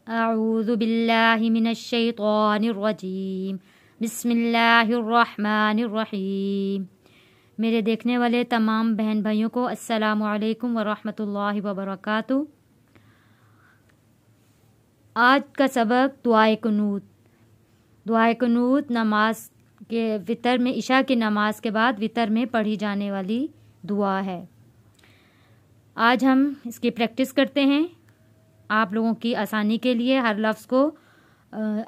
اعوذ باللہ من الشیطان الرجیم بسم اللہ الرحمن الرحیم۔ میرے دیکھنے والے تمام بہن بھائیوں کو السلام علیکم ورحمۃ اللہ وبرکاتہ۔ آج کا سبق دعائے قنوت۔ دعائے قنوت نماز کے وتر میں، عشاء کی نماز کے بعد وتر میں پڑھی جانے والی دعا ہے۔ آج ہم اس کی پریکٹس کرتے ہیں۔ آپ لوگوں کی آسانی کے لیے ہر لفظ کو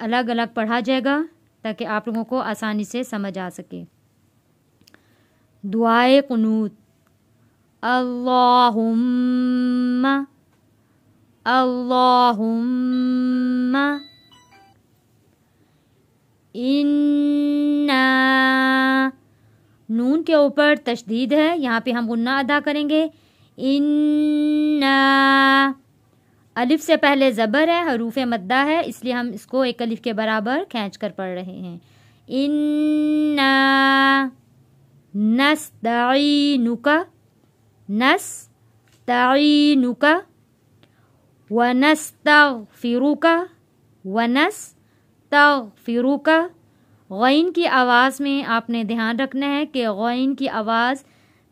الگ الگ پڑھا جائے گا تاکہ آپ لوگوں کو آسانی سے سمجھ آ سکے۔ دعائے قنوت۔ اللہم اللہم انا، نون کے اوپر تشدید ہے، یہاں پہ ہم غنہ ادا کریں گے۔ انا، الف سے پہلے زبر ہے، حروف مدہ ہے، اس لیے ہم اس کو ایک الف کے برابر کھینچ کر پڑھ رہے ہیں۔ انا نستعینک، نستعینک ونستغفرک، ونستغفرک۔ غین کی آواز میں آپ نے دھیان رکھنا ہے کہ غین کی آواز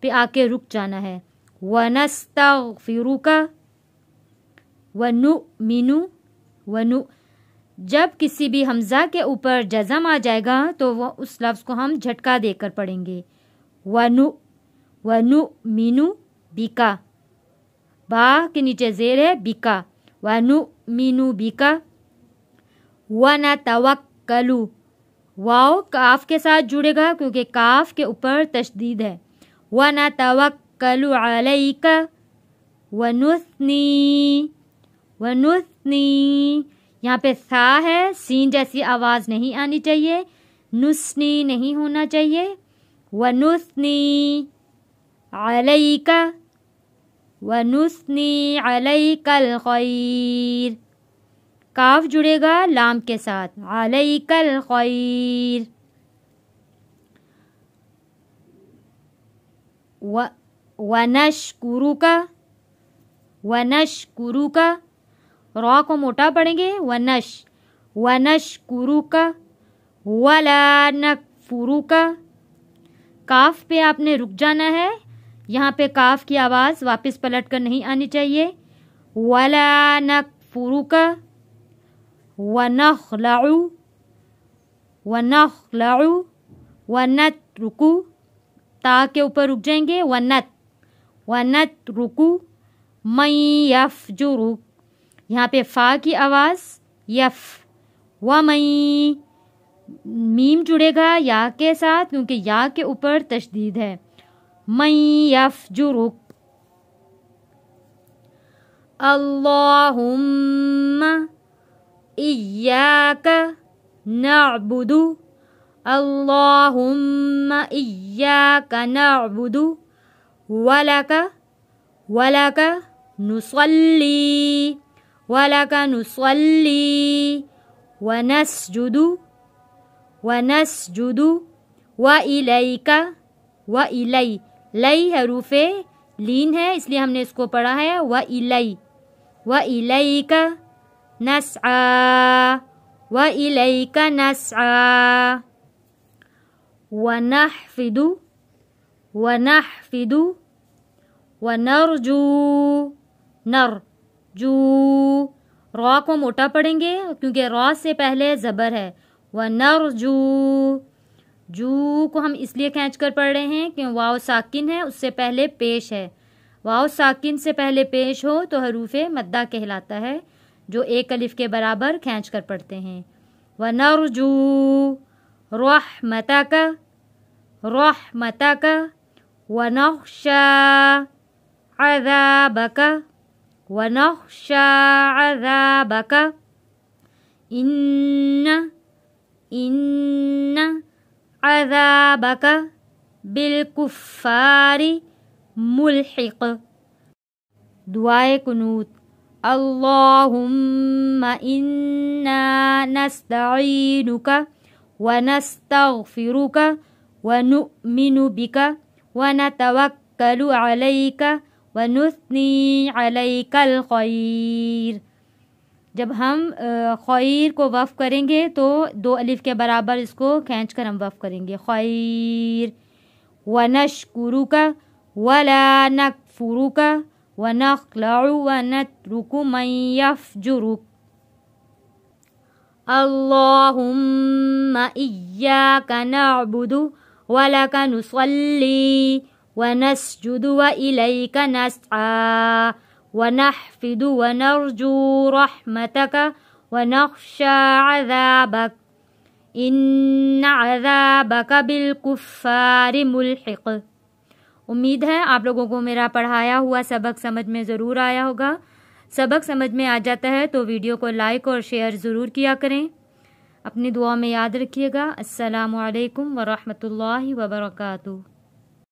پہ آ کے رک جانا ہے۔ ونستغفرک ونؤمن، جب کسی بھی حمزہ کے اوپر جزم آ جائے گا تو وہ اس لفظ کو ہم جھٹکا دے کر پڑھیں گے۔ ونؤمن بکا، با کے نیچے زیر ہے، بکا، ونؤمن بکا ونتوکل، واو کاف کے ساتھ جڑے گا کیونکہ کاف کے اوپر تشدید ہے۔ ونتوکل علیک ونثنی، ونثنی، یہاں پہ ثا ہے، سین جیسی آواز نہیں آنی چاہیے، نثنی نہیں ہونا چاہیے۔ ونثنی علیک، ونثنی علیک الخیر، کاف جڑے گا لام کے ساتھ، علیک الخیر۔ ونشکرک، ونشکرک، را کو موٹا پڑھیں گے، ونشکرک ولا نکفرک، کاف پہ آپ نے رک جانا ہے، یہاں پہ کاف کی آواز واپس پلٹ کر نہیں آنی چاہیے۔ ولا نکفرک ونخلع، ونخلع ونترک، تا کے اوپر رک جائیں گے، ونترک من یفجر، یہاں پہ فا کی آواز یف، ومن، میم جڑے گا یا کے ساتھ کیونکہ یا کے اوپر تشدید ہے۔ من یفجرک، اللہم ایاک نعبد، اللہم ایاک نعبد ولک نصلی، ولک نصلی ونسجد، ونسجد وإلیک، وإلی، لی حروف لین ہے اس لیے ہم نے اس کو پڑھا ہے وإلی، وإلیک نسعی، وإلیک نسعی ونحفد، ونحفد ونرجو، نرجو، را کو موٹا پڑھیں گے کیونکہ را سے پہلے زبر ہے۔ ونرجو، جو کو ہم اس لیے کھینچ کر پڑھ رہے ہیں کہ واو ساکن ہے، اس سے پہلے پیش ہے، واو ساکن سے پہلے پیش ہو تو حروف مدہ کہلاتا ہے، جو ایک الف کے برابر کھینچ کر پڑھتے ہیں۔ ونرجو رحمتک، رحمتک ونخشى عذابك، ونخشى عذابك إن عذابك بالكفار ملحق۔ دعائے قنوت۔ اللہم انا نستعینک ونستغفرک ونؤمن بک ونتوکل علیک ونثنی علیک الخیر۔ جب ہم خیر کو وقف کریں گے تو 2 الف کے برابر اس کو کھینچ کر ہم وقف کریں گے. خیر ونشکرک ولا نکفرک ونخلع ونترک من یفجرک. اللہم ایاک نعبد ولک نصلی ونسجد وإلیک نسعی ونحفد ونرجو رحمتک ونخشى عذابک ان عذابک بالکفار ملحق. امید ہے آپ لوگوں کو میرا پڑھایا ہوا سبق سمجھ میں ضرور آیا ہوگا. سبق سمجھ میں آ جاتا ہے تو ویڈیو کو لائک اور شیئر ضرور کیا کریں. اپنی دعا میں یاد رکھیے گا. السلام علیکم ورحمۃ اللہ وبرکاتہ.